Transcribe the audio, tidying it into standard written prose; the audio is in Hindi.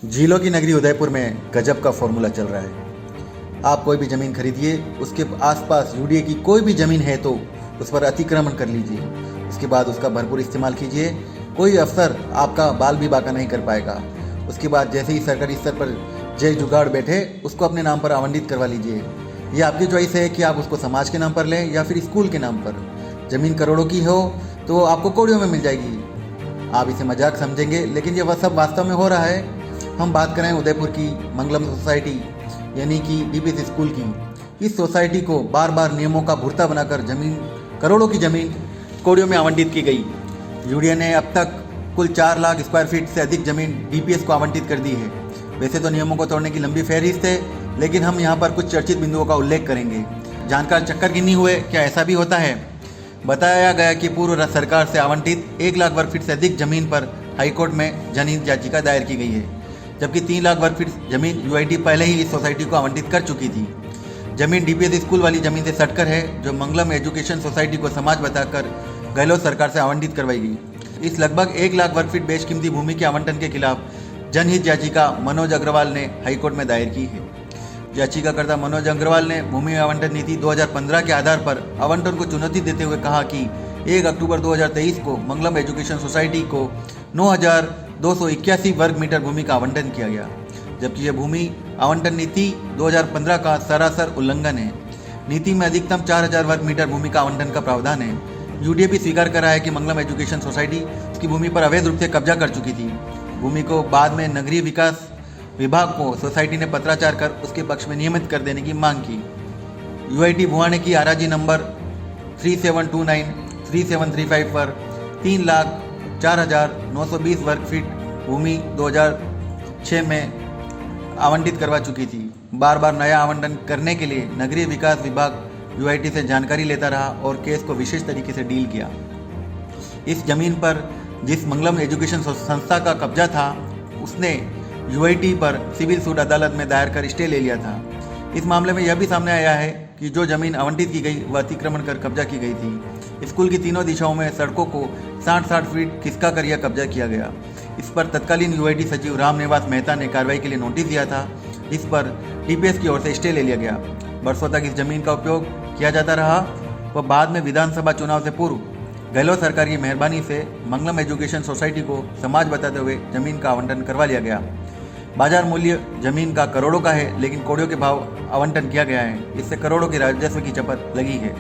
झीलों की नगरी उदयपुर में गजब का फॉर्मूला चल रहा है। आप कोई भी ज़मीन खरीदिए, उसके आसपास यूडीए की कोई भी ज़मीन है तो उस पर अतिक्रमण कर लीजिए। उसके बाद उसका भरपूर इस्तेमाल कीजिए। कोई अफसर आपका बाल भी बाका नहीं कर पाएगा। उसके बाद जैसे ही सरकारी स्तर पर जय जुगाड़ बैठे, उसको अपने नाम पर आवंटित करवा लीजिए। ये आपकी चॉइस है कि आप उसको समाज के नाम पर लें या फिर स्कूल के नाम पर। ज़मीन करोड़ों की हो तो आपको कौड़ियों में मिल जाएगी। आप इसे मजाक समझेंगे, लेकिन ये सब वास्तव में हो रहा है। हम बात करें उदयपुर की मंगलम सोसाइटी यानी कि डीपीएस स्कूल की। इस सोसाइटी को बार बार नियमों का भुर्ता बनाकर करोड़ों की ज़मीन कौड़ियों में आवंटित की गई। यूडीए ने अब तक कुल 4 लाख स्क्वायर फीट से अधिक ज़मीन डीपीएस को आवंटित कर दी है। वैसे तो नियमों को तोड़ने की लंबी फहरिस्त है, लेकिन हम यहाँ पर कुछ चर्चित बिंदुओं का उल्लेख करेंगे। जानकार चक्कर गिनी हुए, क्या ऐसा भी होता है? बताया गया कि पूर्व सरकार से आवंटित 1 लाख वर्ग फीट से अधिक जमीन पर हाईकोर्ट में जनहित याचिका दायर की गई है, जबकि 3 लाख वर्ग फीट जमीन यूआईटी पहले ही इस सोसाइटी को आवंटित कर चुकी थी। जमीन डीपीएस स्कूल वाली जमीन से सटकर है, जो मंगलम एजुकेशन सोसाइटी को समाज बताकर गहलोत सरकार से आवंटित करवाई गई। इस लगभग 1 लाख वर्ग फीट बेशकीमती भूमि के आवंटन के खिलाफ जनहित याचिका मनोज अग्रवाल ने हाईकोर्ट में दायर की है। याचिकाकर्ता मनोज अग्रवाल ने भूमि आवंटन नीति 2015 के आधार पर आवंटन को चुनौती देते हुए कहा कि 1 अक्टूबर 2023 को मंगलम एजुकेशन सोसाइटी को 9,281 वर्ग मीटर भूमि का आवंटन किया गया, जबकि यह भूमि आवंटन नीति 2015 का सरासर उल्लंघन है। नीति में अधिकतम 4,000 वर्ग मीटर भूमि का आवंटन का प्रावधान है। यूडीए भी स्वीकार कर रहा है कि मंगलम एजुकेशन सोसाइटी उसकी भूमि पर अवैध रूप से कब्जा कर चुकी थी। भूमि को बाद में नगरीय विकास विभाग को सोसाइटी ने पत्राचार कर उसके पक्ष में नियमित कर देने की मांग की। यूआईटी भुआने की आराजी नंबर 3729-3735 पर 3,04,920 वर्ग फीट भूमि 2006 में आवंटित करवा चुकी थी। बार बार नया आवंटन करने के लिए नगरीय विकास विभाग यूआईटी से जानकारी लेता रहा और केस को विशेष तरीके से डील किया। इस जमीन पर जिस मंगलम एजुकेशन संस्था का कब्जा था, उसने यूआईटी पर सिविल सूट अदालत में दायर कर स्टे ले लिया था। इस मामले में यह भी सामने आया है कि जो जमीन आवंटित की गई वह अतिक्रमण कर कब्जा की गई थी। स्कूल की तीनों दिशाओं में सड़कों को 60-60 फीट खिसका कर यह कब्जा किया गया। इस पर तत्कालीन यूआईटी सचिव रामनिवास मेहता ने कार्रवाई के लिए नोटिस दिया था। इस पर डीपीएस की ओर से स्टे ले लिया गया। बरसों तक इस जमीन का उपयोग किया जाता रहा व बाद में विधानसभा चुनाव से पूर्व गहलोत सरकार की मेहरबानी से मंगलम एजुकेशन सोसाइटी को समाज बताते हुए जमीन का आवंटन करवा लिया गया। बाजार मूल्य जमीन का करोड़ों का है, लेकिन कौड़ियों के भाव आवंटन किया गया है। इससे करोड़ों के राजस्व की चपत लगी है।